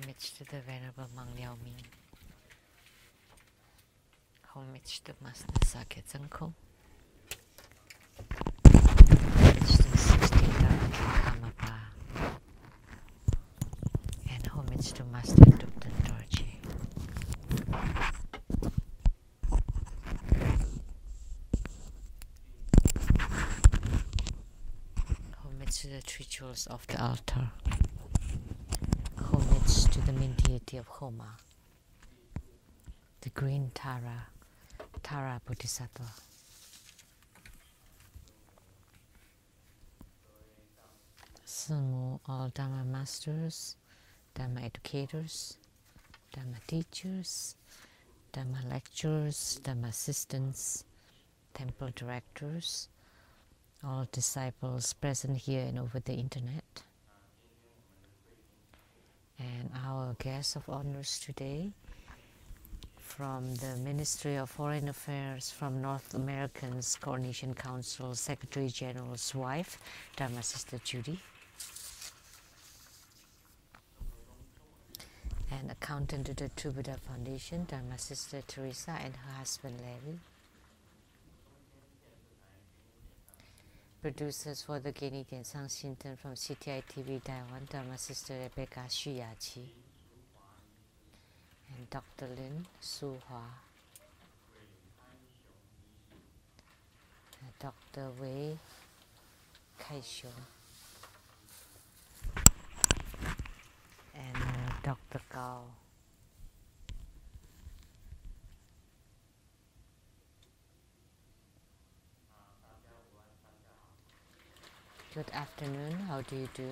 Homage to the Venerable Monk Liao Ming. Homage to Master Sakya Zangko. Homage to 16th Karmapa. And homage to Master Dukten Dorje. Homage to the three jewels of the altar. Homage to the main deity of Homa, the green Tara, Tara Bodhisattva. Sumo, all Dharma masters, Dharma educators, Dharma teachers, Dharma lecturers, Dharma assistants, temple directors, all disciples present here and over the internet. And our guest of honors today from the Ministry of Foreign Affairs from North American's Coordination Council, Secretary General's wife, Dharma Sister Judy. And accountant to the True Buddha Foundation, Dharma Sister Teresa and her husband Larry. Producers for the Geni Diansang Shinten from CTI TV Taiwan, Dharma Sister Rebecca Shuyachi and Dr. Lin Su Hua, Dr. Wei Kai-Xiong, and Dr. Gao. Good afternoon, how do you do?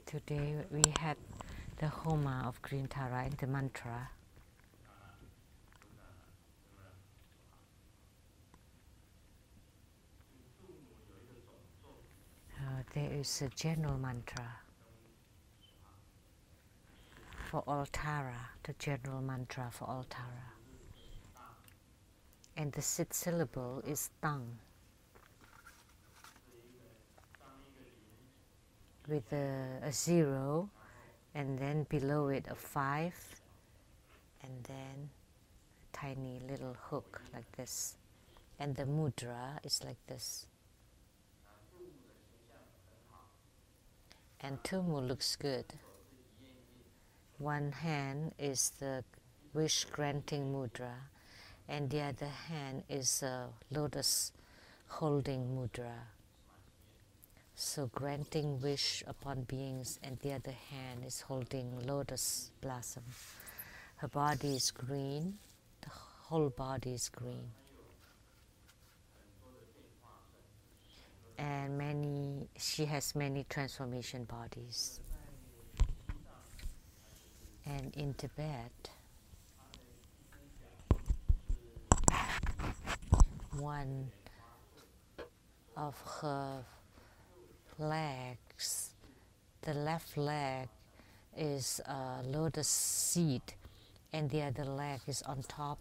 Today we had the Homa of Green Tara and the mantra. There is a general mantra for all Tara, the general mantra for all Tara. And the sixth syllable is Tang, with a 0, and then below it a 5, and then a tiny little hook like this. And the mudra is like this. And Tumu looks good. One hand is the wish granting mudra, and the other hand is a lotus holding mudra. So granting wish upon beings, and the other hand is holding lotus blossom. Her body is green, the whole body is green. And she has many transformation bodies. And in Tibet, one of her legs, the left leg is a lotus seed, and the other leg is on top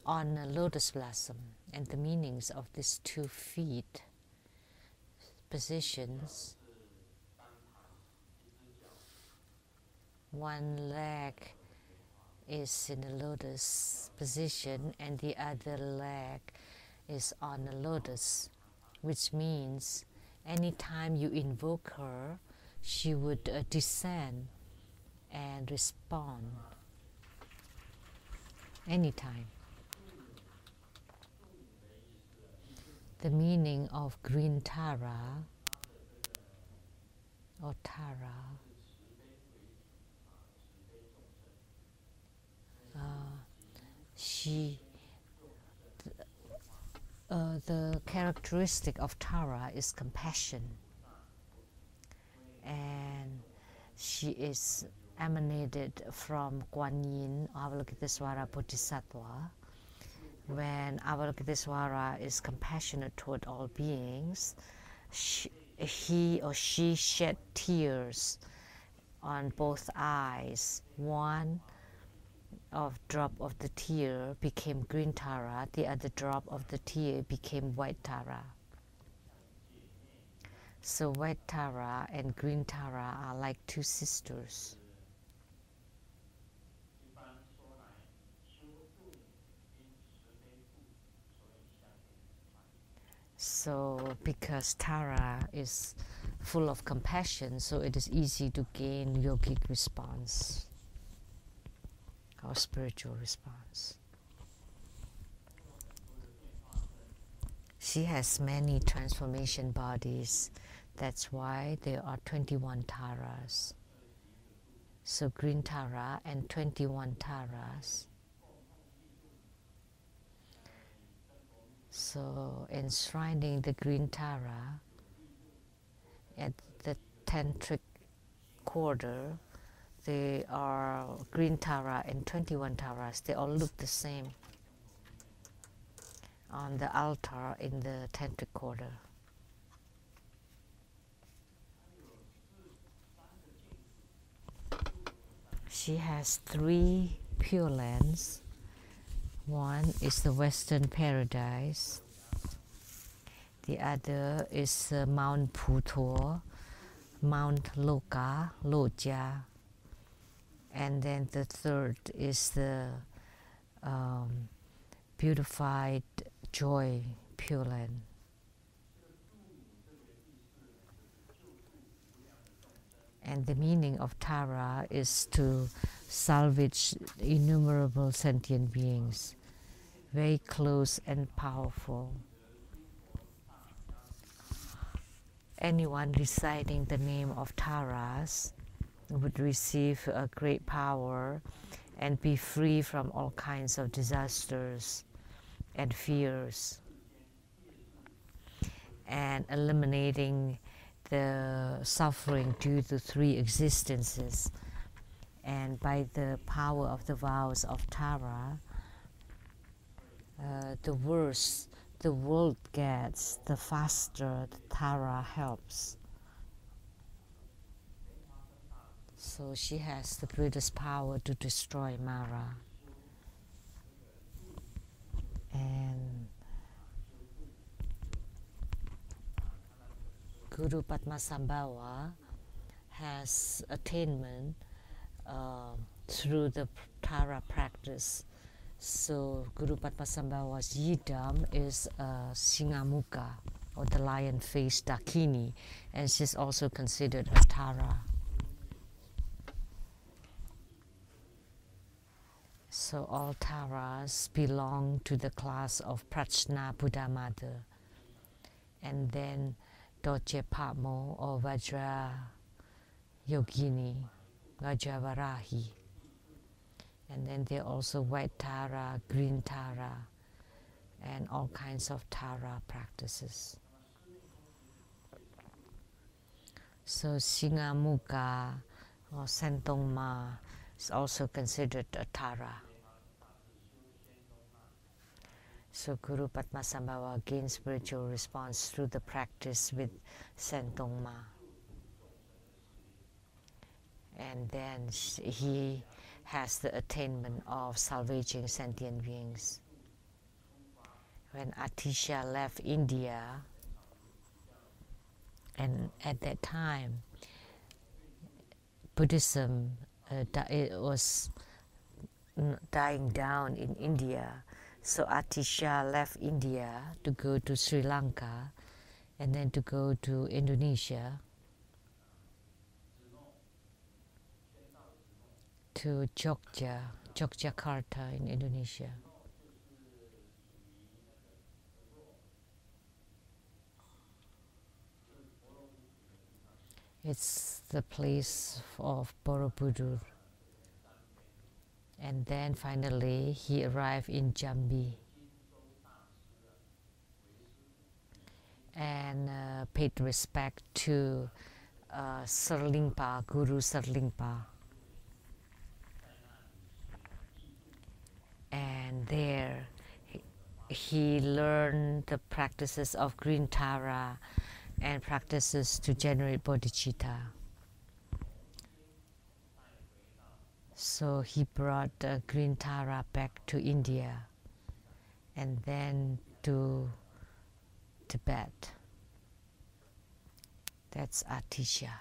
on a lotus blossom. And the meanings of these 2 feet positions, one leg is in a lotus position and the other leg is on a lotus, which means anytime you invoke her, she would descend and respond. Anytime. The meaning of green Tara or Tara, the characteristic of Tara is compassion, and she is emanated from Kuan Yin, Avalokitesvara Bodhisattva. When Avalokitesvara is compassionate toward all beings, he or she shed tears on both eyes. One drop of the tear became green Tara, the other drop of the tear became white Tara. So white Tara and green Tara are like two sisters. So because Tara is full of compassion, so it is easy to gain yogic response or spiritual response. She has many transformation bodies. That's why there are 21 Taras. So green Tara and 21 Taras. So enshrining the green Tara at the tantric quarter, they are green Tara and 21 Taras. They all look the same on the altar in the tantric quarter. She has 3 pure lands. One is the Western Paradise. The other is Mount Putor, Mount Loka, Loja. And then the third is the beautified Joy Pure Land. And the meaning of Tara is to salvage innumerable sentient beings, very close and powerful. Anyone reciting the name of Taras would receive a great power and be free from all kinds of disasters and fears, and eliminating the suffering due to 3 existences. And by the power of the vows of Tara, the worse the world gets, the faster the Tara helps. So she has the greatest power to destroy Mara. And Guru Padmasambhava has attainment through the Tara practice. So Guru Padmasambhava's yidam is Singamukha, or the lion-faced Dakini, and she's also considered a Tara. So all Taras belong to the class of Prajna Buddha Mother. And then Doche Pamo or Vajra Yogini, Vajravarahi. And then there are also white Tara, green Tara, and all kinds of Tara practices. So Singamukha or Sentongma is also considered a Tara. So Guru Padmasambhava gains spiritual response through the practice with Sentongma. And then he has the attainment of salvaging sentient beings. When Atisha left India, and at that time, Buddhism was dying down in India. So Atisha left India to go to Sri Lanka and then to go to Indonesia, to Yogyakarta in Indonesia. It's the place of Borobudur. And then finally he arrived in Jambi and paid respect to Serlingpa, Guru Serlingpa. And there he learned the practices of green Tara and practices to generate bodhicitta. So he brought green Tara back to India and then to Tibet. That's Atisha.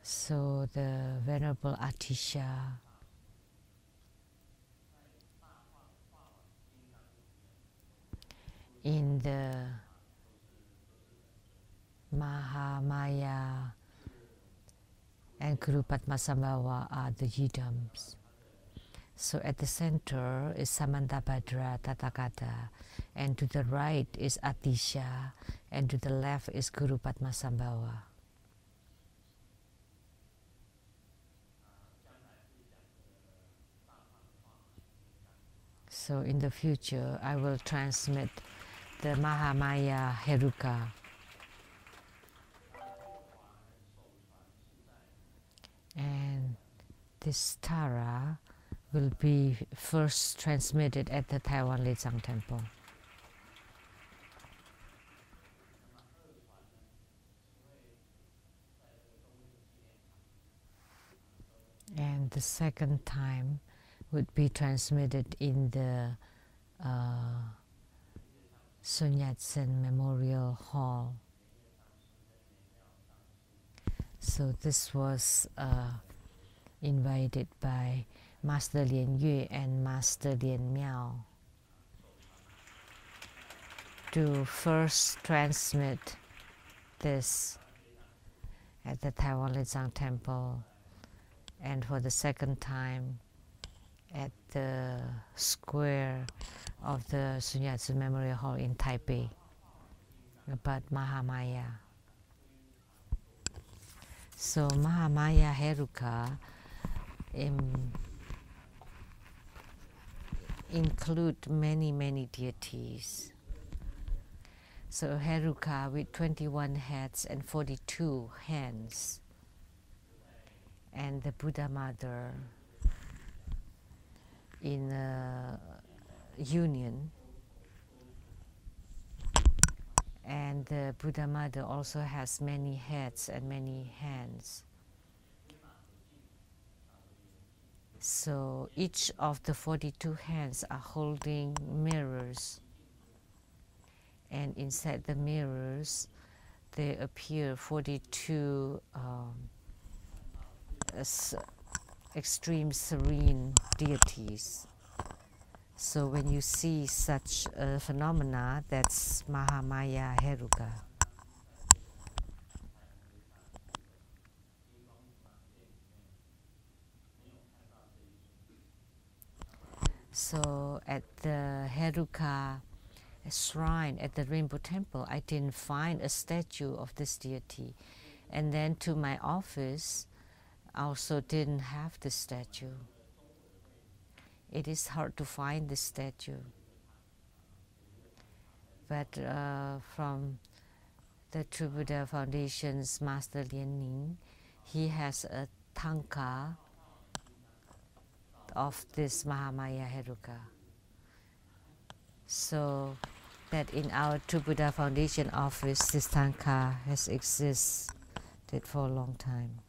So the Venerable Atisha in the Mahamaya and Guru Padmasambhava are the yidams. So at the center is Samantabhadra Tathagata, and to the right is Atisha, and to the left is Guru Padmasambhava. So in the future, I will transmit the Mahamaya Heruka. And this Tara will be first transmitted at the Taiwan Lezang Temple. And the second time would be transmitted in the Sun Yat-sen Memorial Hall. So this was invited by Master Lien Yue and Master Lien Miao to first transmit this at the Taiwan Lezang Temple, and for the second time at the square of the Sun Yat-sen Memorial Hall in Taipei, about Mahamaya. So Mahamaya Heruka include many deities. So Heruka with 21 heads and 42 hands, and the Buddha Mother in union, and the Buddha Mother also has many heads and many hands. So each of the 42 hands are holding mirrors, and inside the mirrors there appear 42 extreme serene deities. So when you see such a phenomena, that's Mahamaya Heruka. So at the Heruka shrine at the Rainbow Temple, I didn't find a statue of this deity. And then to my office, I also didn't have the statue. It is hard to find the statue. But from the True Buddha Foundation's Master Lien Ning, he has a tanka of this Mahamaya Heruka. So that in our True Buddha Foundation office, this tanka has existed for a long time.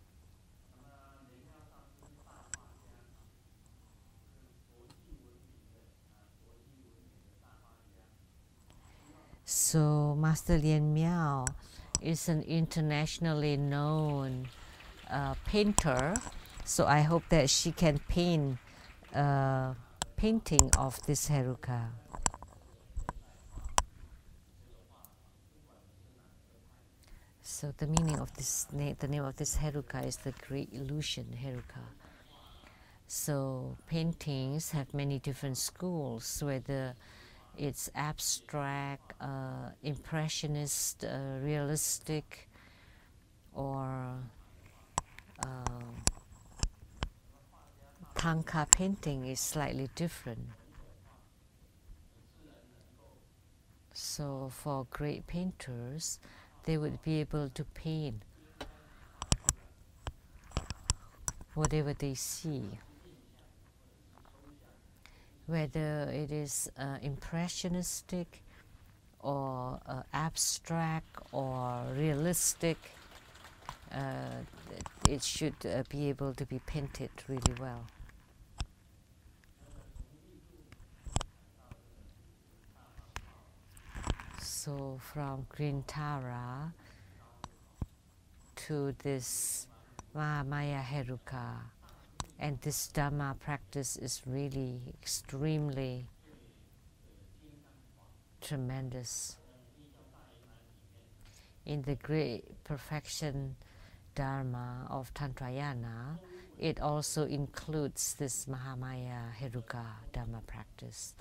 So Master Lien Miao is an internationally known painter. So I hope that she can paint a painting of this Heruka. So the meaning of this, the name of this Heruka is the Great Illusion Heruka. So paintings have many different schools, whether it's abstract, impressionist, realistic, or tanka painting is slightly different. So for great painters, they would be able to paint whatever they see, whether it is impressionistic or abstract or realistic, it should be able to be painted really well. So from Green Tara to this Mahamaya Heruka, and this Dharma practice is really extremely tremendous. In the great perfection Dharma of Tantrayana, it also includes this Mahamaya Heruka Dharma practice.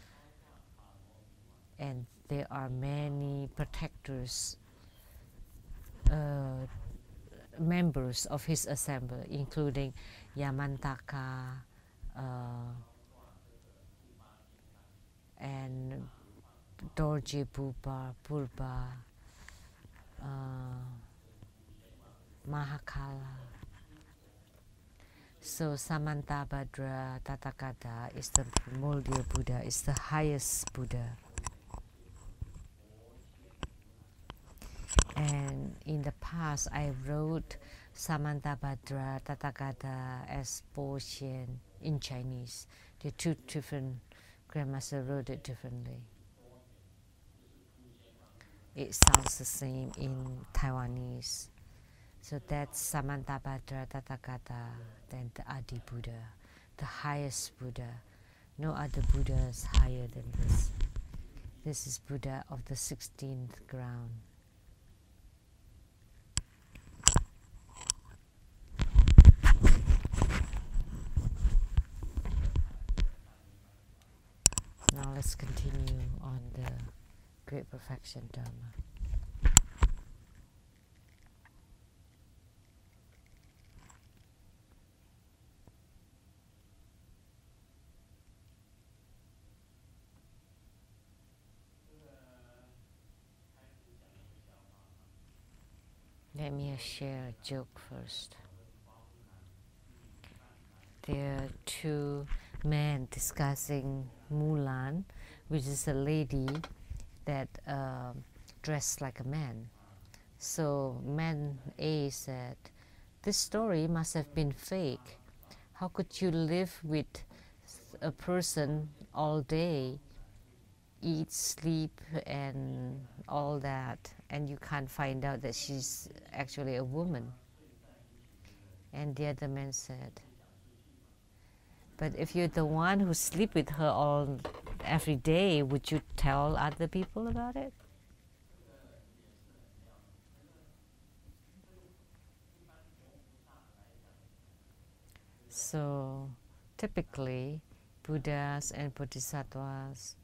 And there are many protectors, members of his assembly, including Yamantaka and Dorje Purba, Mahakala. So Samantabhadra Tathagata is the primordial Buddha, is the highest Buddha. And in the past, I wrote Samantabhadra Tathagata as Boxian in Chinese. The two different grandmasters wrote it differently. It sounds the same in Taiwanese. So that's Samantabhadra Tathagata, then the Adi Buddha, the highest Buddha. No other Buddha is higher than this. This is Buddha of the 16th ground. Now let's continue on the Great Perfection Dharma. Let me share a joke first. There are two men discussing Mulan, which is a lady that dressed like a man. So man A said, "This story must have been fake. How could you live with a person all day, eat, sleep, and all that, and you can't find out that she's actually a woman?" And the other man said, "But if you're the one who sleep with her every day, would you tell other people about it?" So typically, Buddhas and Bodhisattvas,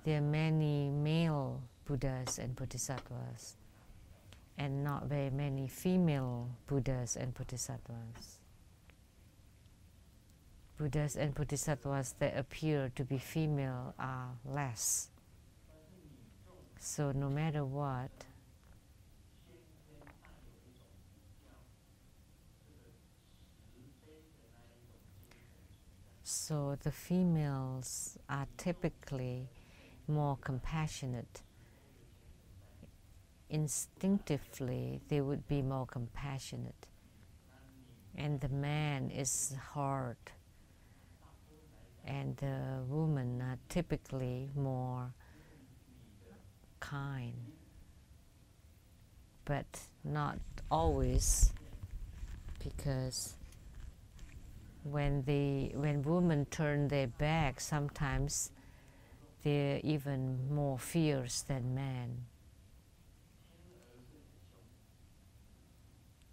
there are many male Buddhas and Bodhisattvas, and not very many female Buddhas and Bodhisattvas. Buddhas and Bodhisattvas that appear to be female are less. So no matter what, so the females are typically more compassionate. Instinctively, they would be more compassionate. And the man is hard. And the women are typically more kind. But not always, because when women turn their back, sometimes they're even more fierce than men.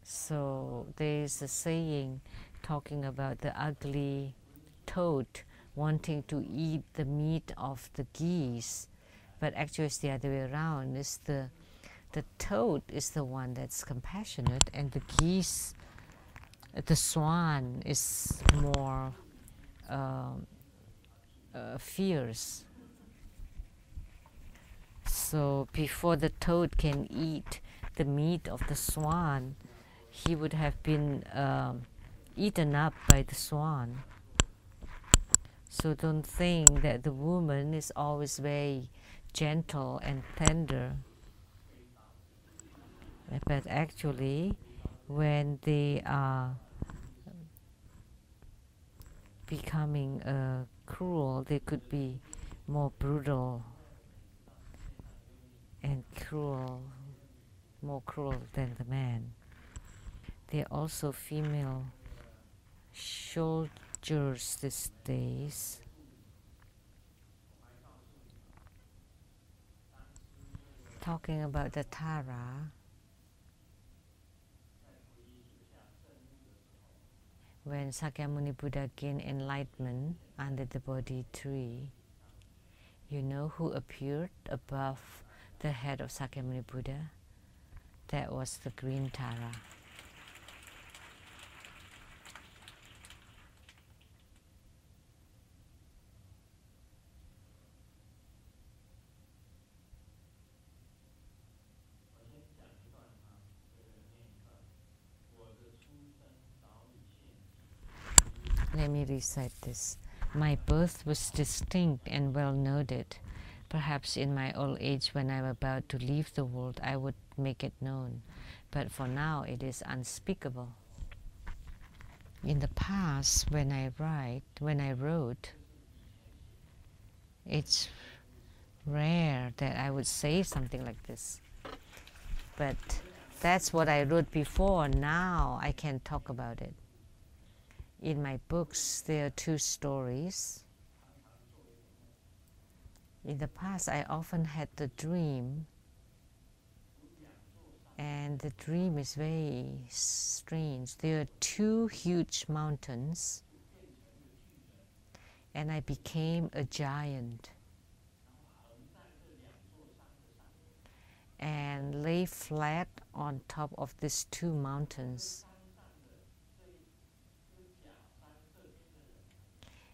So there's a saying talking about the ugly toad wanting to eat the meat of the geese, but actually it's the other way around. It's the toad is the one that's compassionate, and the geese, the swan, is more fierce. So before the toad can eat the meat of the swan, he would have been eaten up by the swan. So don't think that the woman is always very gentle and tender. But actually, when they are becoming cruel, they could be more brutal and cruel, more cruel than the man. They are also female soldiers these days. Talking about the Tara, when Sakyamuni Buddha gained enlightenment under the Bodhi tree, you know who appeared above the head of Sakyamuni Buddha? That was the green Tara. Let me recite this. My birth was distinct and well noted. Perhaps in my old age, when I'm about to leave the world, I would make it known. But for now, it is unspeakable. In the past, when I wrote, it's rare that I would say something like this. But that's what I wrote before. Now I can talk about it. In my books, there are two stories. In the past, I often had the dream, and the dream is very strange. There are two huge mountains, and I became a giant and lay flat on top of these two mountains.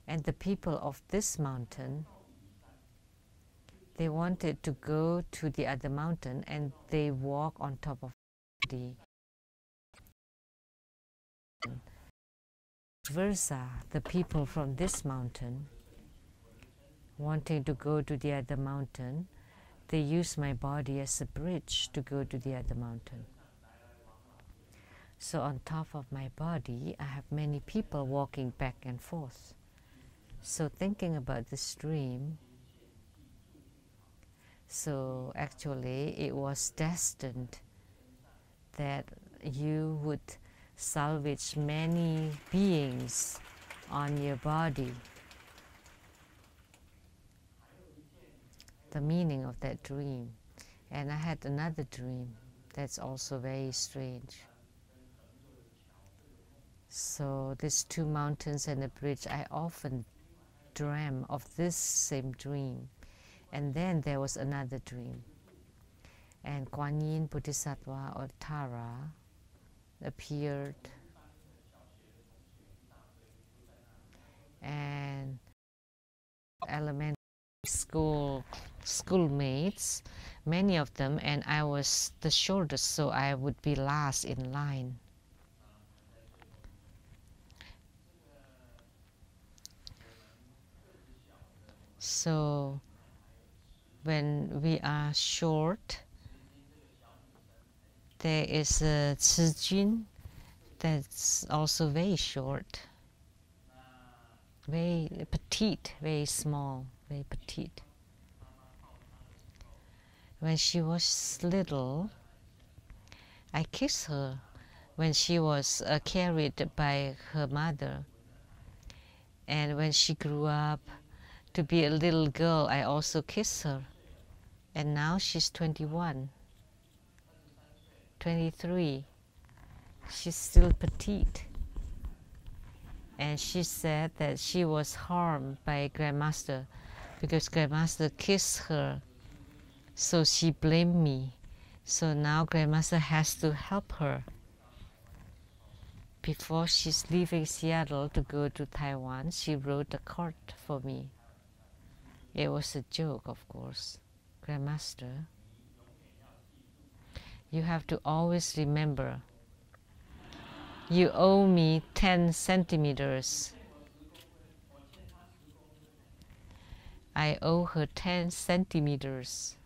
And the people of this mountain, they wanted to go to the other mountain, and they walk on top of the versa. The people from this mountain wanting to go to the other mountain, they use my body as a bridge to go to the other mountain. So on top of my body, I have many people walking back and forth. So thinking about this dream, so actually it was destined that you would salvage many beings on your body. The meaning of that dream. And I had another dream that's also very strange. So these two mountains and a bridge, I often dreamt of this same dream. And then there was another dream. And Kuan Yin Bodhisattva or Tara appeared. And elementary schoolmates, many of them, and I was the shortest, so I would be last in line. So when we are short, there is a Dzogchen that's also very short, very petite, very small, very petite. When she was little, I kissed her when she was carried by her mother. And when she grew up to be a little girl, I also kissed her. And now she's 21, 23. She's still petite. And she said that she was harmed by Grandmaster because Grandmaster kissed her. So she blamed me. So now Grandmaster has to help her. Before she's leaving Seattle to go to Taiwan, she wrote a card for me. It was a joke, of course. Grandmaster, you have to always remember You owe me 10 centimeters. I owe her 10 centimeters.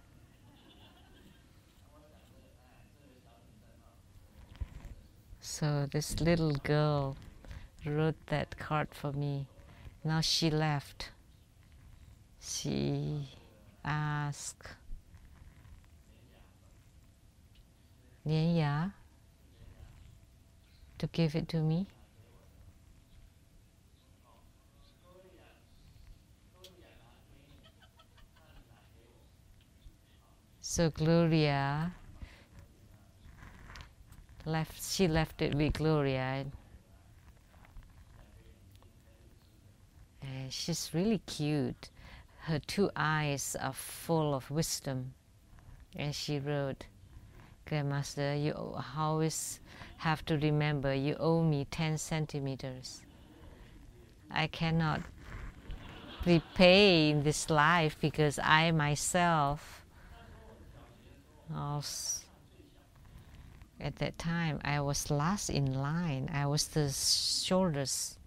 So this little girl wrote that card for me. Now she left. She asked Nienya to give it to me. So Gloria she left it with Gloria. And she's really cute. Her two eyes are full of wisdom. And she wrote, Grandmaster, you always have to remember you owe me 10 centimeters. I cannot repay in this life because I myself, at that time, I was last in line. I was the shortest.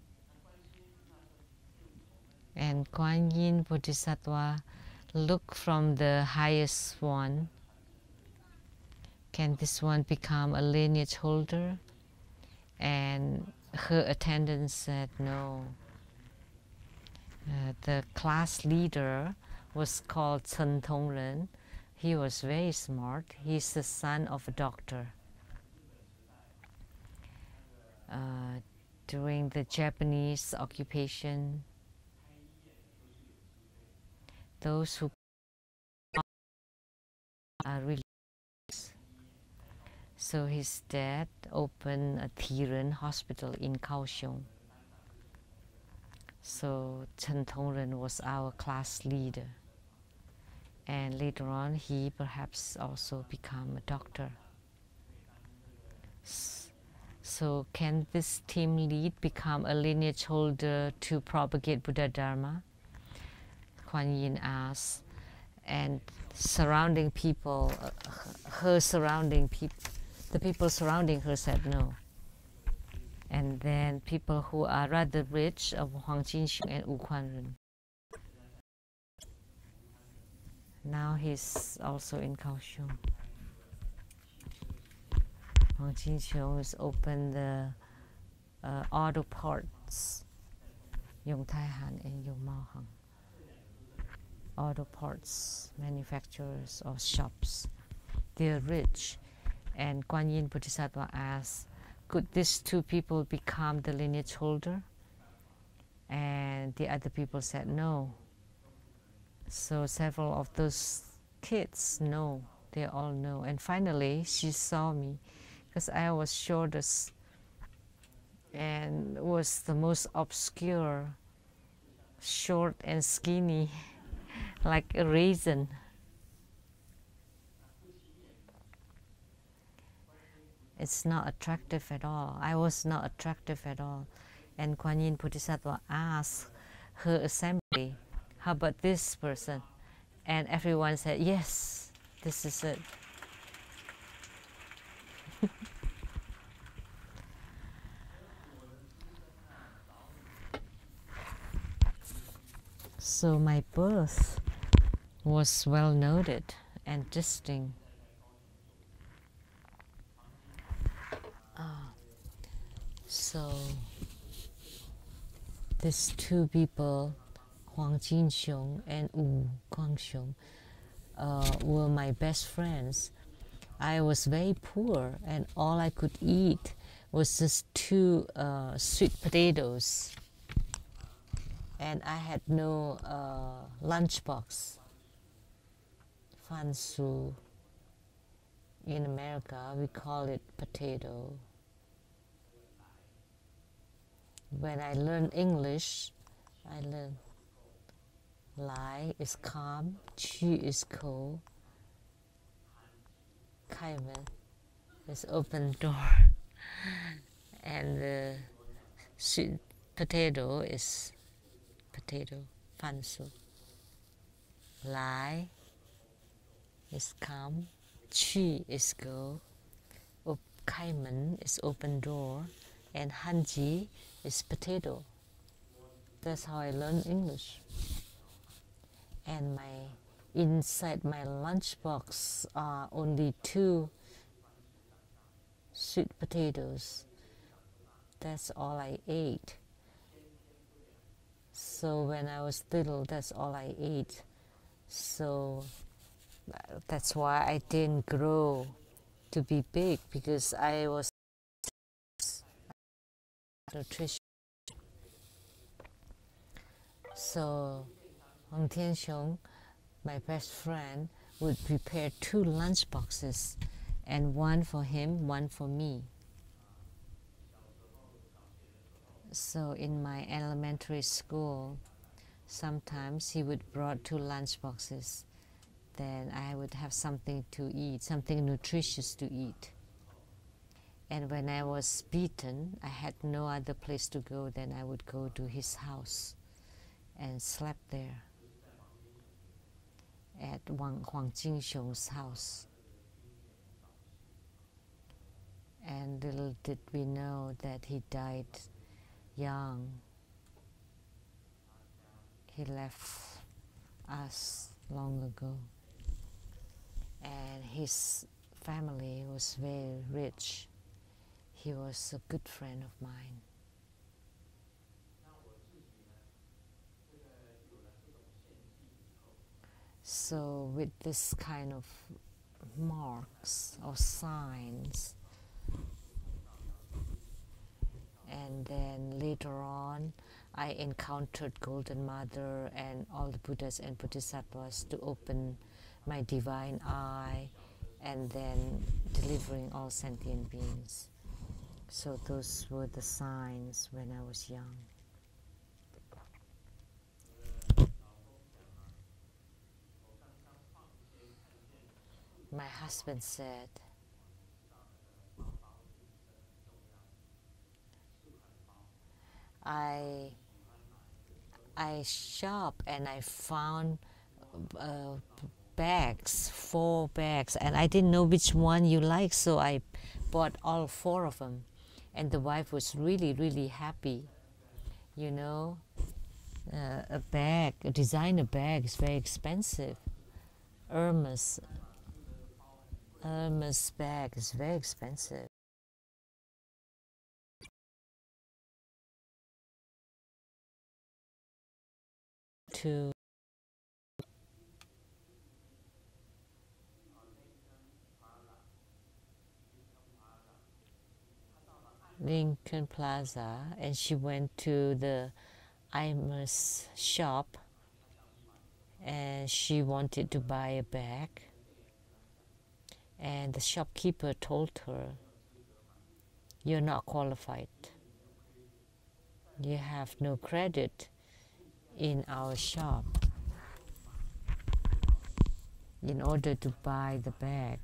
And Kuan Yin Bodhisattva looked from the highest one. Can this one become a lineage holder? And her attendant said no. The class leader was called Chen Tongren. He was very smart. He's the son of a doctor. During the Japanese occupation, those who are released. So his dad opened a Thiren hospital in Kaohsiung. So Chen Tongren was our class leader. And later on, he perhaps also become a doctor. So can this team lead become a lineage holder to propagate Buddha Dharma? Kuan Yin asked. And surrounding people, the people surrounding her said no. And then people who are rather rich of Huang Jinxiong and Wu Kuanren. Now he's also in Kaohsiung. Huang Jinxiong has opened the auto parts, Yong Tai Han and Yong Mao Hang. Auto parts manufacturers or shops. They're rich. And Kuan Yin Bodhisattva asked, could these two people become the lineage holder? And the other people said no. So several of those kids know, they all know. And finally she saw me because I was shortest and was the most obscure, short and skinny, like a raisin. It's not attractive at all. I was not attractive at all. And Kuan Yin Bodhisattva asked her assembly, how about this person? And everyone said, yes, this is it. So my birth was well noted and distinct. So these two people, Huang Jinxiong and Wu Guangxiong, were my best friends. I was very poor, and all I could eat was just two sweet potatoes. And I had no lunchbox. Fansu. In America, we call it potato. When I learned English, I learned Lai is calm, Qu is cold, Kaiwen is open door, and the sweet potato is potato, Fansu. Lai is calm, Qu is go, Kaimen is open door, and hanji is potato. That's how I learned English. And inside my lunchbox are only 2 sweet potatoes. That's all I ate. So when I was little, that's all I ate. So that's why I didn't grow to be big, because I was nutrition. So Hong Tian Xiong, my best friend, would prepare 2 lunch boxes, and one for him, one for me. So in my elementary school, sometimes he would brought 2 lunch boxes. Then I would have something to eat, something nutritious to eat. And when I was beaten, I had no other place to go, then I would go to his house and slept there at Huang Jingxiong's house. And little did we know that he died young. He left us long ago. And his family was very rich. He was a good friend of mine. So with this kind of marks or signs, and then later on I encountered Golden Mother and all the Buddhas and Bodhisattvas to open my divine eye, and then delivering all sentient beings. So those were the signs when I was young. My husband said, I shop and I found bags, 4 bags, and I didn't know which one you like, so I bought all 4 of them. And the wife was really, really happy. You know, a designer bag is very expensive. Hermes bag is very expensive. To Lincoln Plaza, and she went to the Hermes shop, and she wanted to buy a bag, and the shopkeeper told her, "You're not qualified. You have no credit in our shop in order to buy the bag,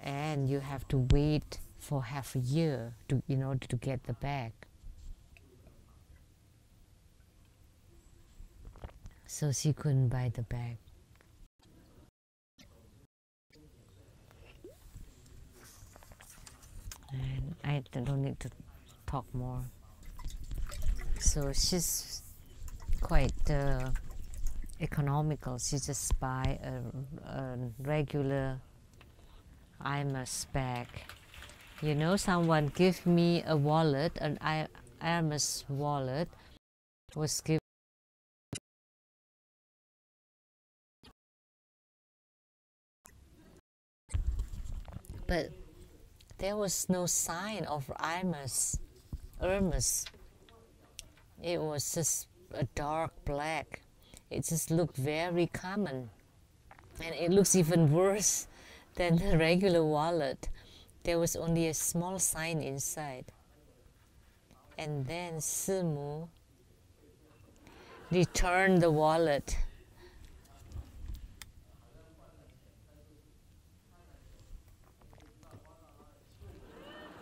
and you have to wait for half a year in order to get the bag." So she couldn't buy the bag. And I don't need to talk more. So she's quite economical. She just buy a regular Hermes bag. You know, someone gave me a wallet, an Hermes wallet was given. But there was no sign of Hermes. It was just a dark black. It just looked very common. And it looks even worse than the regular wallet. There was only a small sign inside. And then Simu returned the wallet.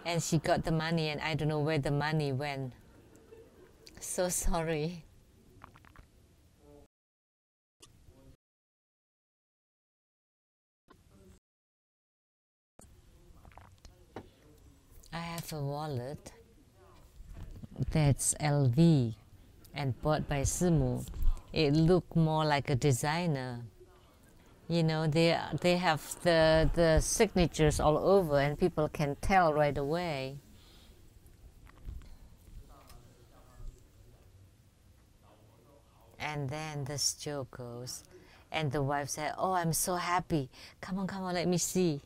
And she got the money, and I don't know where the money went. So sorry. I have a wallet that's LV and bought by Simu, it looked more like a designer. You know, they have the signatures all over and people can tell right away. And then this joke goes, and the wife said, "Oh, I'm so happy. Come on, let me see."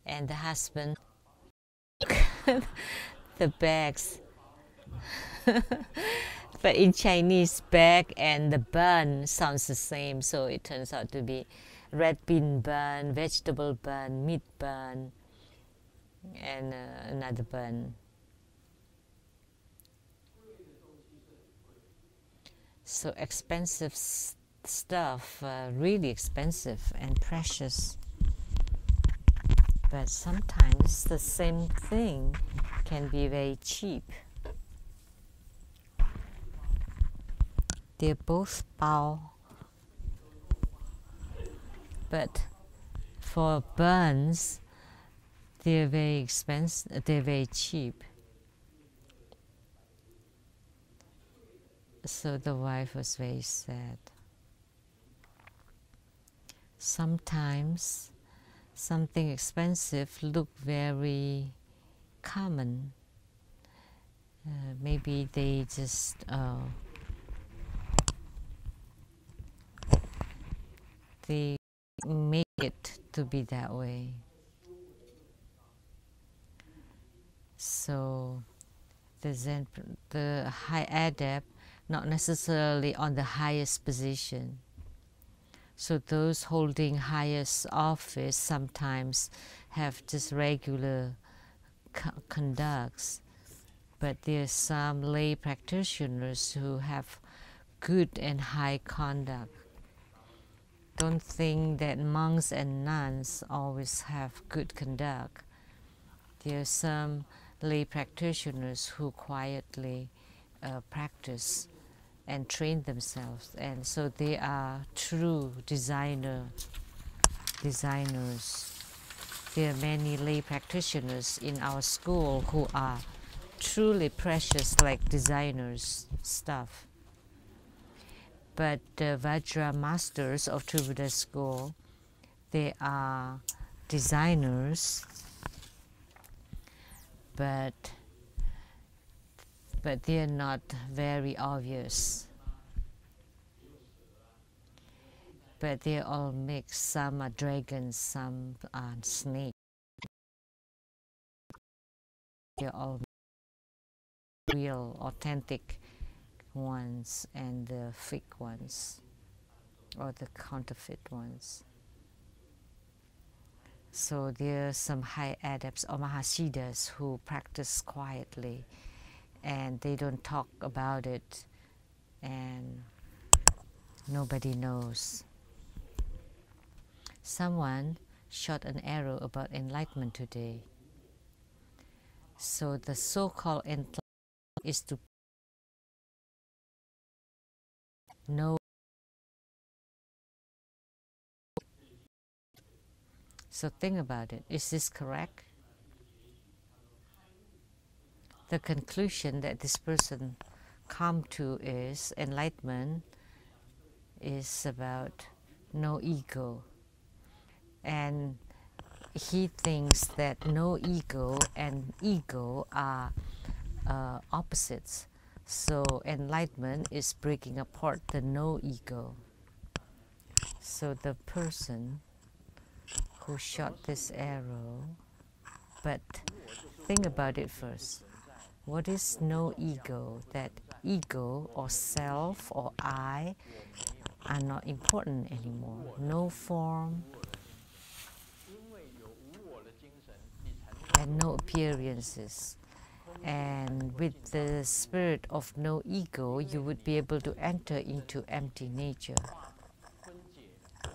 And the husband, the bags. But in Chinese, bag and the bun sounds the same, so it turns out to be red bean bun, vegetable bun, meat bun, and another bun. So expensive stuff, really expensive and precious. But sometimes the same thing can be very cheap. They're both bao, but for buns, they're very expensive. They're very cheap. So the wife was very sad. Sometimes something expensive look very common. Maybe they just they make it to be that way. So the high adept, not necessarily on the highest position. So those holding highest office sometimes have just regular conducts, but there are some lay practitioners who have good and high conduct. Don't think that monks and nuns always have good conduct. There are some lay practitioners who quietly practice and train themselves, and so they are true designers. There are many lay practitioners in our school who are truly precious, like designers stuff. But the Vajra masters of True Buddha school, they are designers, but they are not very obvious. But they are all mixed. Some are dragons, some are snakes. They are all real, authentic ones and the fake ones, or the counterfeit ones. So there are some high adepts or mahasiddhas who practice quietly, and they don't talk about it, and nobody knows. Someone shot an arrow about enlightenment today. So the so-called enlightenment is to know. So think about it. Is this correct? The conclusion that this person come to is enlightenment is about no ego. And he thinks that no ego and ego are opposites. So enlightenment is breaking apart the no ego. So the person who shot this arrow, but think about it first. What is no ego? That ego or self or I are not important anymore. No form and no appearances. And with the spirit of no ego, you would be able to enter into empty nature,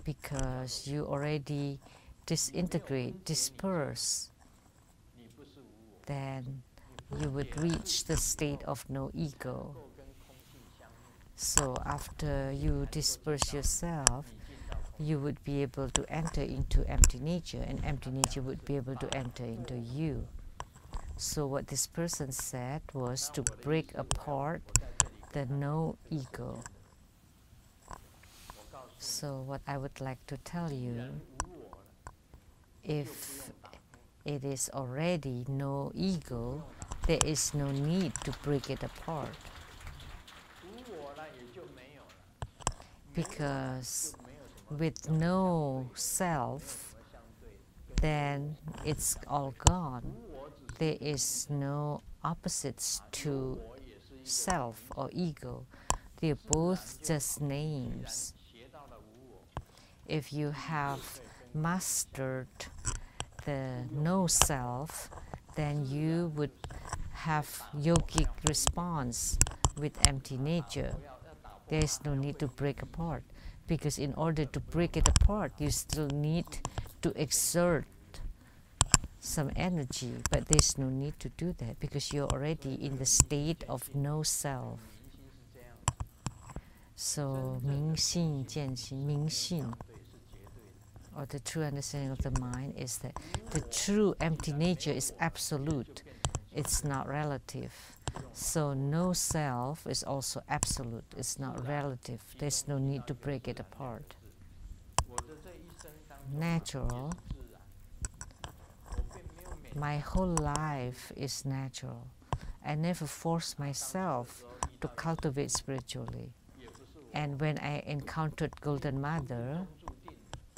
because you already disintegrate, disperse. Then you would reach the state of no ego. So after you disperse yourself, you would be able to enter into empty nature, and empty nature would be able to enter into you. So what this person said was to break apart the no ego. So what I would like to tell you, if it is already no ego, there is no need to break it apart. Because with no self, then it's all gone. There is no opposites to self or ego. They're both just names. If you have mastered the no self, then you would have yogic response with empty nature. There is no need to break apart, because in order to break it apart, you still need to exert some energy, but there's no need to do that because you're already in the state of no self. So, 明性见性, 明性, or the true understanding of the mind, is that the true empty nature is absolute. It's not relative. So no self is also absolute. It's not relative. There's no need to break it apart. Natural. My whole life is natural. I never force myself to cultivate spiritually. And when I encountered Golden Mother,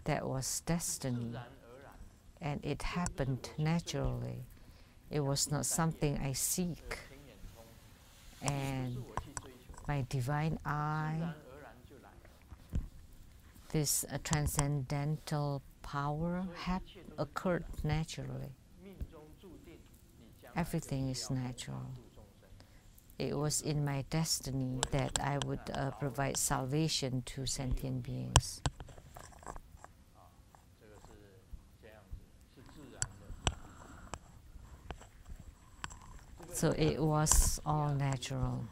that was destiny. And it happened naturally. It was not something I seek. And my divine eye, this transcendental power had occurred naturally. Everything is natural. It was in my destiny that I would provide salvation to sentient beings. So it was all natural.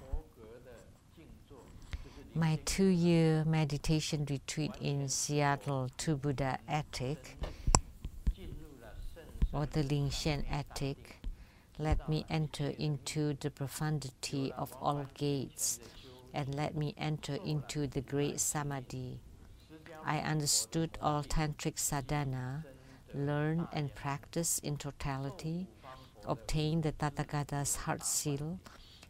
My 2-year meditation retreat in Seattle to Buddha Attic, or the Lingxian Attic, let me enter into the profundity of all gates and let me enter into the great Samadhi. I understood all tantric sadhana, learned and practiced in totality, obtained the Tathagata's heart seal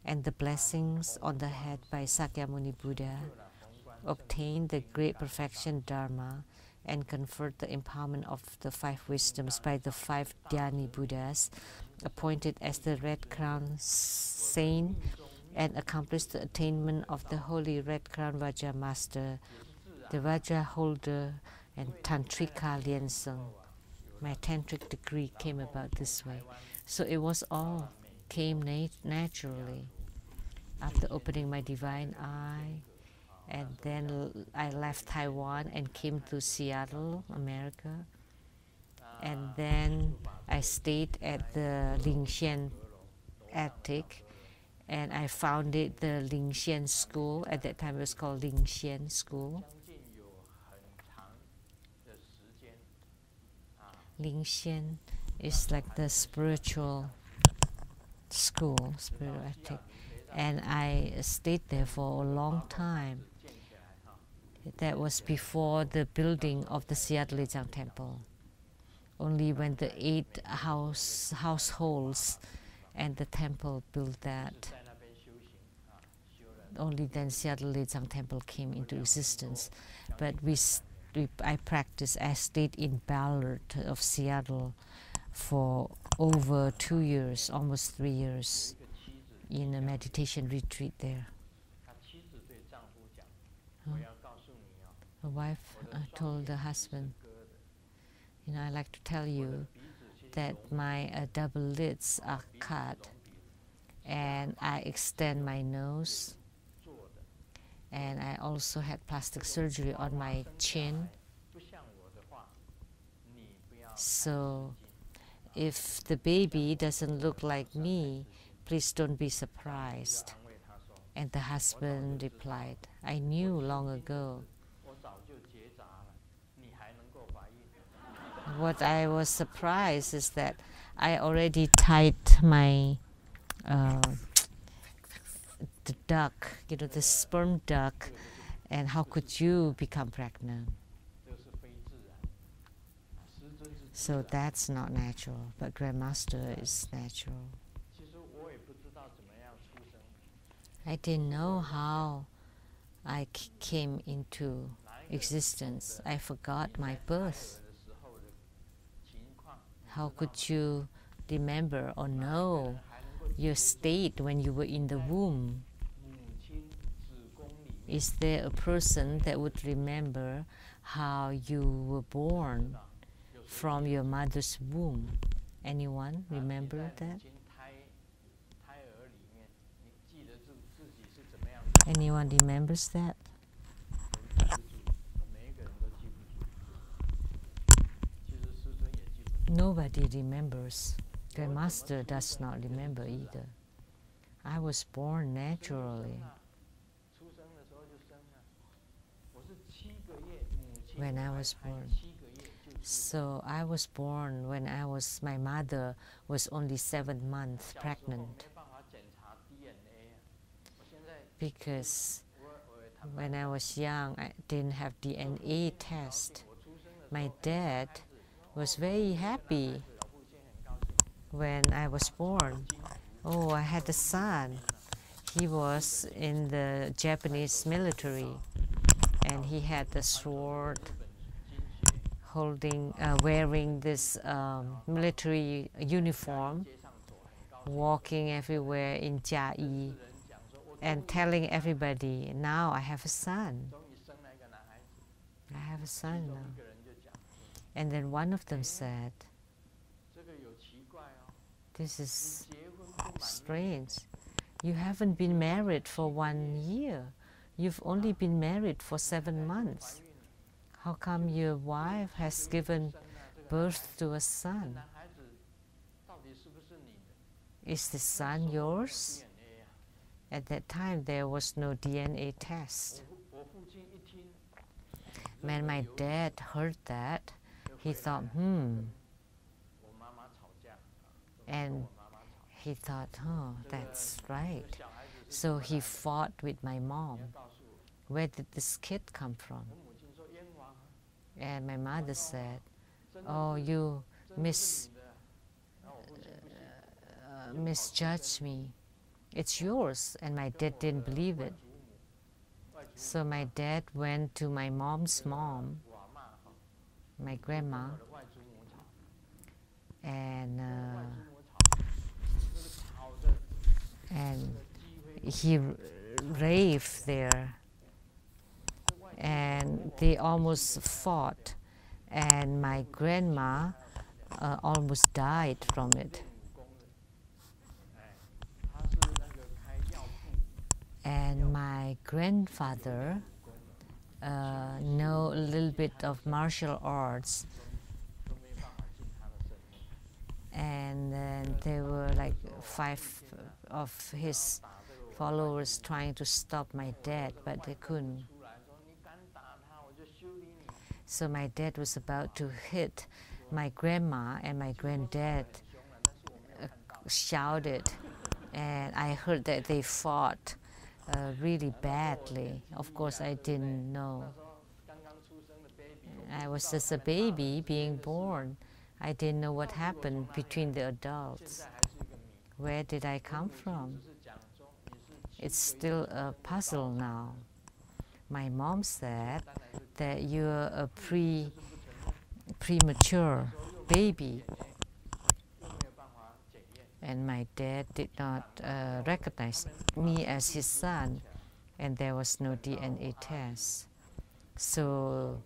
and the blessings on the head by Sakyamuni Buddha, obtained the great perfection Dharma, and conferred the empowerment of the 5 wisdoms by the 5 Dhyani Buddhas, appointed as the Red Crown Saint, and accomplished the attainment of the Holy Red Crown Vajra Master, the Vajra Holder, and Tantrika Lienseng. My tantric degree came about this way. So it was all came naturally. After opening my divine eye, and then I left Taiwan and came to Seattle, America. And then I stayed at the Lingxian Attic, and I founded the Lingxian School. At that time it was called Lingxian School. Lingxian is like the spiritual school, spiritual attic. And I stayed there for a long time. That was before the building of the Seattle Lechang Temple. Only when the 8 households and the temple built that, only then Seattle Lechang Temple came into existence. But I stayed in Ballard of Seattle for over 2 years, almost 3 years, in a meditation retreat there. The wife told the husband, I'd like to tell you that my double lids are cut, and I extend my nose, and I also had plastic surgery on my chin. So if the baby doesn't look like me, please don't be surprised. And the husband replied, I knew long ago. What I was surprised is that I already tied my the duck, the sperm duck, and how could you become pregnant? So that's not natural, but Grandmaster is natural. I didn't know how I came into existence. I forgot my birth. How could you remember or know your state when you were in the womb? Is there a person that would remember how you were born from your mother's womb? Anyone remember that? Anyone remembers that? Nobody remembers. Grandmaster does not remember either. I was born naturally. When I was born. So I was born when my mother was only 7 months pregnant. Because when I was young, I didn't have DNA test. My dad was very happy when I was born. Oh, I had a son. He was in the Japanese military, and he had the sword, wearing this military uniform, walking everywhere in Jiayi, and telling everybody, now I have a son. I have a son now. And then one of them said, this is strange. You haven't been married for 1 year. You've only been married for 7 months. How come your wife has given birth to a son? Is the son yours? At that time, there was no DNA test. When my dad heard that, he thought, and he thought, oh, that's right. So he fought with my mom. Where did this kid come from? And my mother said, oh, you misjudged me. It's yours. And my dad didn't believe it. So my dad went to my mom's mom, my grandma, and he raved there, and they almost fought, and my grandma almost died from it. And my grandfather know a little bit of martial arts, and then there were like 5 of his followers trying to stop my dad, but they couldn't. So my dad was about to hit my grandma, and my granddad shouted, and I heard that they fought really badly. Of course, I didn't know. I was just a baby being born. I didn't know what happened between the adults. Where did I come from? It's still a puzzle now. My mom said that you're a premature baby. And my dad did not recognize me as his son, and there was no DNA test. So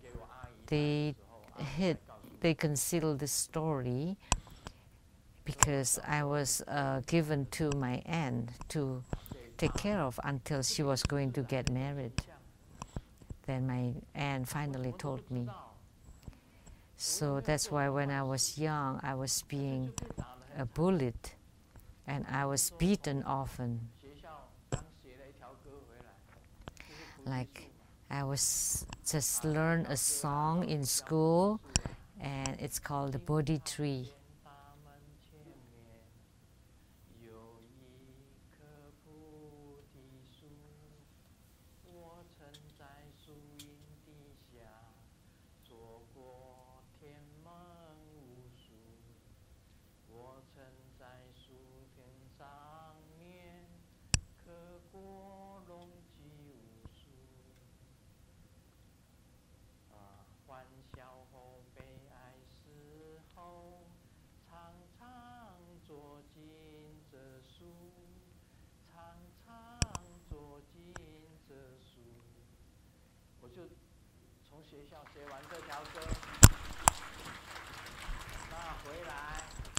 they concealed the story because I was given to my aunt to take care of until she was going to get married. Then my aunt finally told me. So that's why when I was young, I was being bullied, and I was beaten often. Like I was just learn a song in school, and it's called the Bodhi Tree.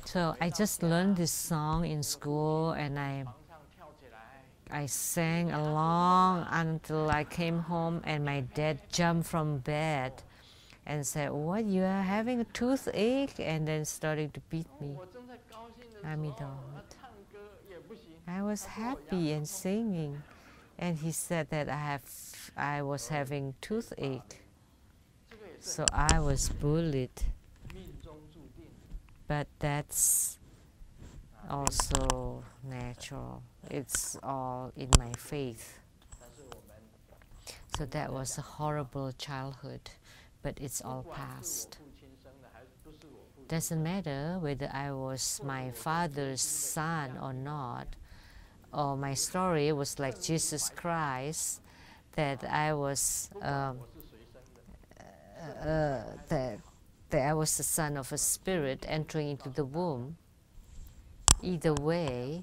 So I just learned this song in school, and I sang along until I came home, and my dad jumped from bed and said, "What, you are having a toothache?" and then started to beat me. I was happy and singing, and he said that I was having toothache. So I was bullied. But that's also natural. It's all in my faith. So that was a horrible childhood, but it's all past. Doesn't matter whether I was my father's son or not, or my story was like Jesus Christ, that I was that I was the son of a spirit entering into the womb. Either way,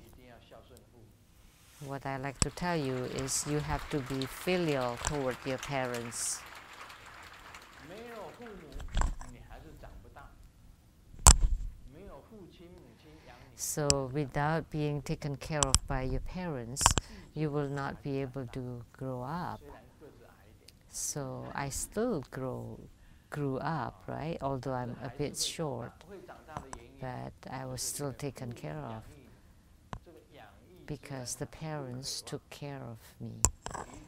what I like to tell you is you have to be filial toward your parents. So without being taken care of by your parents, you will not be able to grow up. So I still grew up, right? Although I'm a bit short, but I was still taken care of because the parents took care of me.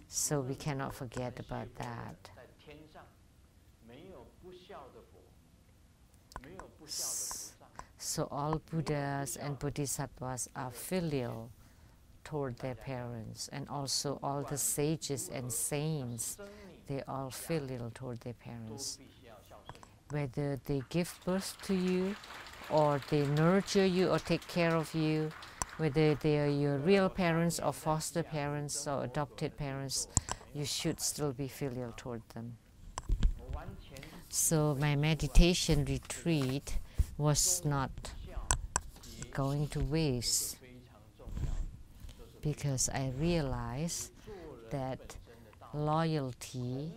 So we cannot forget about that. So all Buddhas and Bodhisattvas are filial toward their parents, and also all the sages and saints, they are filial toward their parents. Whether they give birth to you, or they nurture you or take care of you, whether they are your real parents or foster parents or adopted parents, you should still be filial toward them. So my meditation retreat was not going to waste, because I realized that loyalty,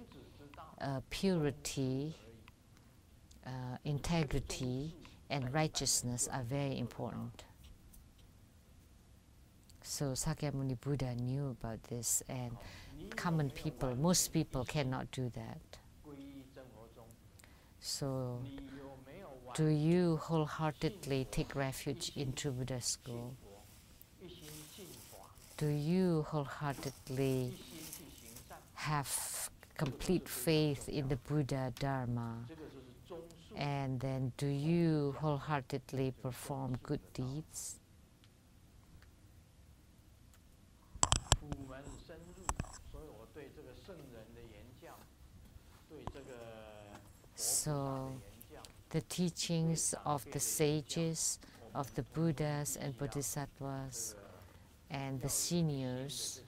purity, integrity, and righteousness are very important. So Sakyamuni Buddha knew about this, and common people, most people cannot do that. So do you wholeheartedly take refuge into Buddha school? Do you wholeheartedly have complete faith in the Buddha Dharma? And then do you wholeheartedly perform good deeds? So the teachings of the sages, of the Buddhas and Bodhisattvas, and the seniors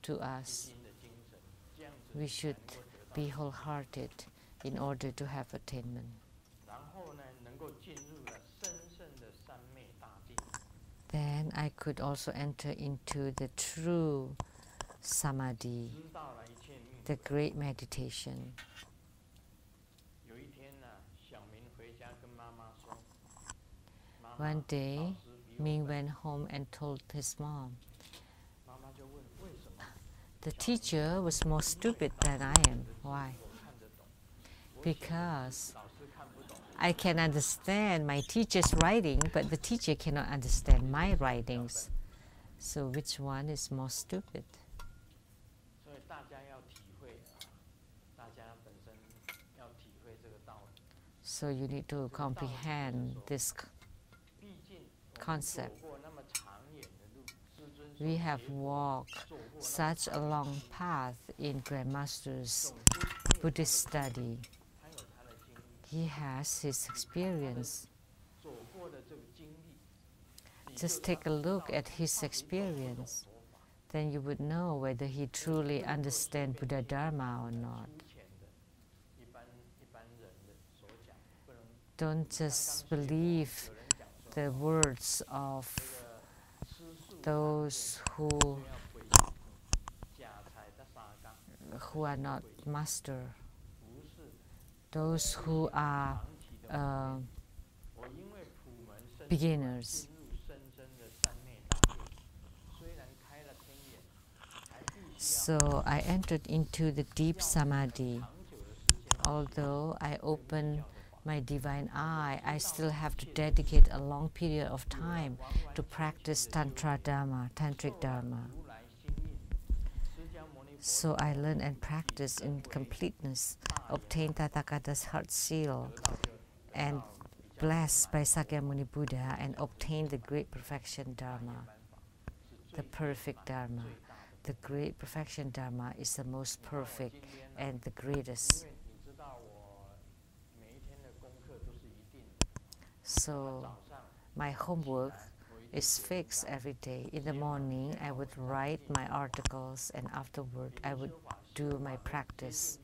to us, we should be wholehearted in order to have attainment. Then I could also enter into the true samadhi, the great meditation. One day, Ming went home and told his mom, "The teacher was more stupid than I am." Why? Because I can understand my teacher's writing, but the teacher cannot understand my writings. So which one is more stupid? So you need to comprehend this concept. We have walked such a long path in Grandmaster's Buddhist study. He has his experience. Just take a look at his experience. then you would know whether he truly understands Buddha Dharma or not. Don't just believe the words of those who are not master, those who are beginners. So I entered into the deep samadhi. Although I open my divine eye, I still have to dedicate a long period of time to practice Tantra Dharma, Tantric Dharma. So I learn and practice in completeness, obtain Tathagata's heart seal, and blessed by Sakyamuni Buddha, and obtain the great perfection Dharma, the perfect Dharma. The great perfection Dharma is the most perfect and the greatest. So my homework is fixed every day. In the morning, I would write my articles, and afterward, I would do my practice.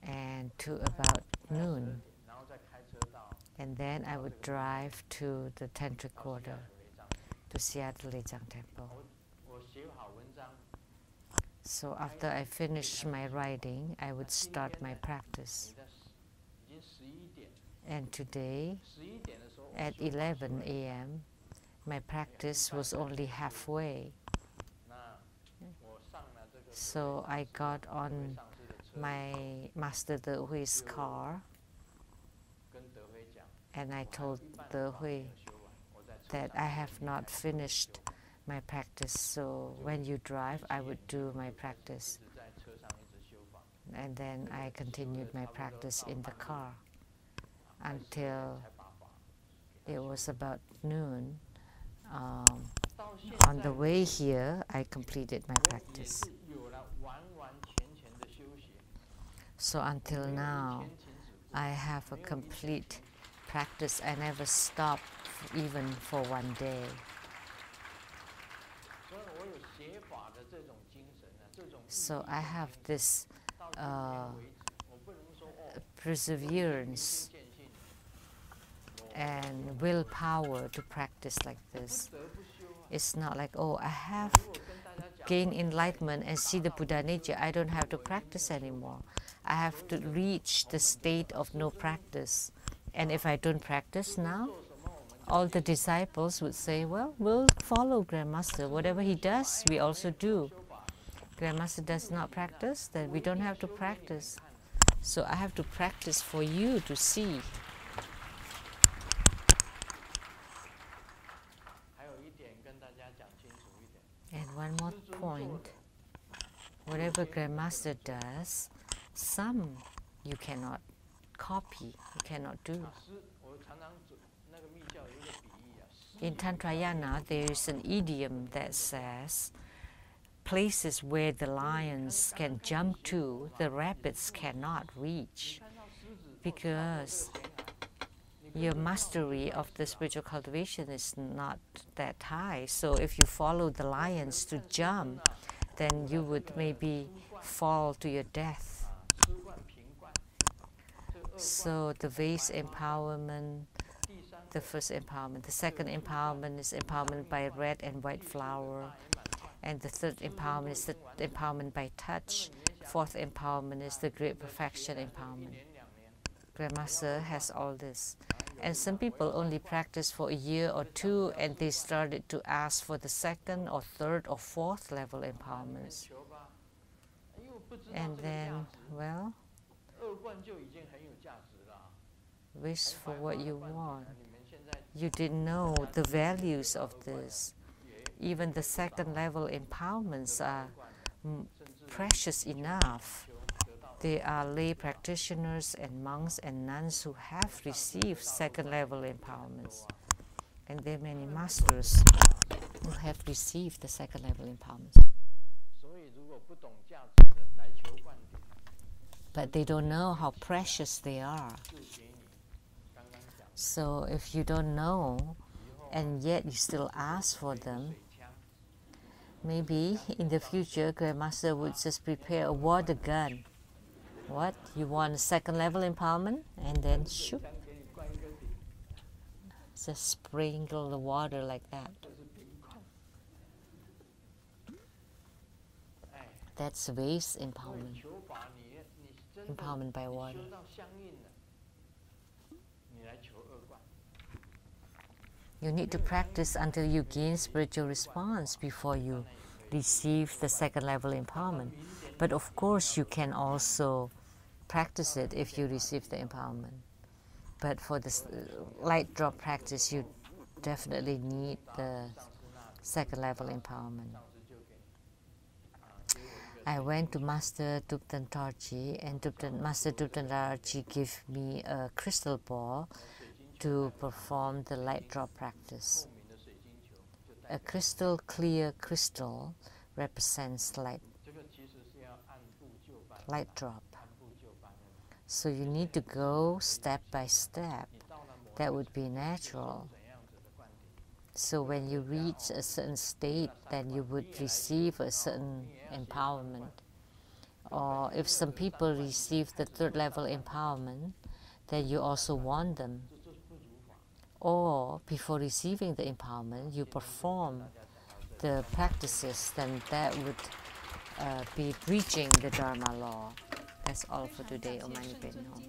And to about noon, and then I would drive to the Tantric Quarter, to Seattle Lejang Temple. So after I finished my writing, I would start my practice. And today, at 11 a.m., my practice was only halfway. So I got on my Master De Hui's car, and I told De Hui that I have not finished my practice, so when you drive, I would do my practice. And then I continued my practice in the car until it was about noon. On the way here, I completed my practice. So until now, I have a complete practice. I never stopped even for one day. So I have this perseverance and willpower to practice like this. It's not like, oh, I have gained enlightenment and see the Buddha nature, I don't have to practice anymore. I have to reach the state of no practice. And if I don't practice now, all the disciples would say, well, we'll follow Grandmaster. Whatever he does, we also do. Grandmaster does not practice, then we don't have to practice. So I have to practice for you to see. And one more point, whatever Grandmaster does, some you cannot copy, you cannot do. In Tantrayana, there is an idiom that says, places where the lions can jump to, the rabbits cannot reach, because your mastery of the spiritual cultivation is not that high. So if you follow the lions to jump, then you would maybe fall to your death. So the vase empowerment, the first empowerment. The second empowerment is empowerment by red and white flower. And the third empowerment is the empowerment by touch. Fourth empowerment is the great perfection empowerment. Grandmaster has all this. And some people only practice for a year or two, and they started to ask for the second or third or fourth level empowerments. And then, well, wish for what you want. You didn't know the values of this. Even the second level empowerments are precious enough. There are lay practitioners and monks and nuns who have received second level empowerments. And there are many masters who have received the second level empowerments. But they don't know how precious they are. So if you don't know, and yet you still ask for them, Maybe in the future, Grandmaster would just prepare a water gun. What? You want a second level empowerment? And then shoot. Just sprinkle the water like that. That's waste empowerment. Empowerment by water. You need to practice until you gain spiritual response before you receive the second level empowerment. But of course, you can also practice it if you receive the empowerment. But for this light drop practice, you definitely need the second level empowerment. I went to Master Thupten Dorji, and Master Thupten Dorji gave me a crystal ball to perform the light drop practice. A crystal clear crystal represents light drop. So you need to go step by step. That would be natural. So when you reach a certain state, then you would receive a certain empowerment. Or if some people receive the third level empowerment, then you also want them. Or before receiving the empowerment, you perform the practices, then that would be breaching the Dharma law. That's all for today. Om Mani Padme Hum.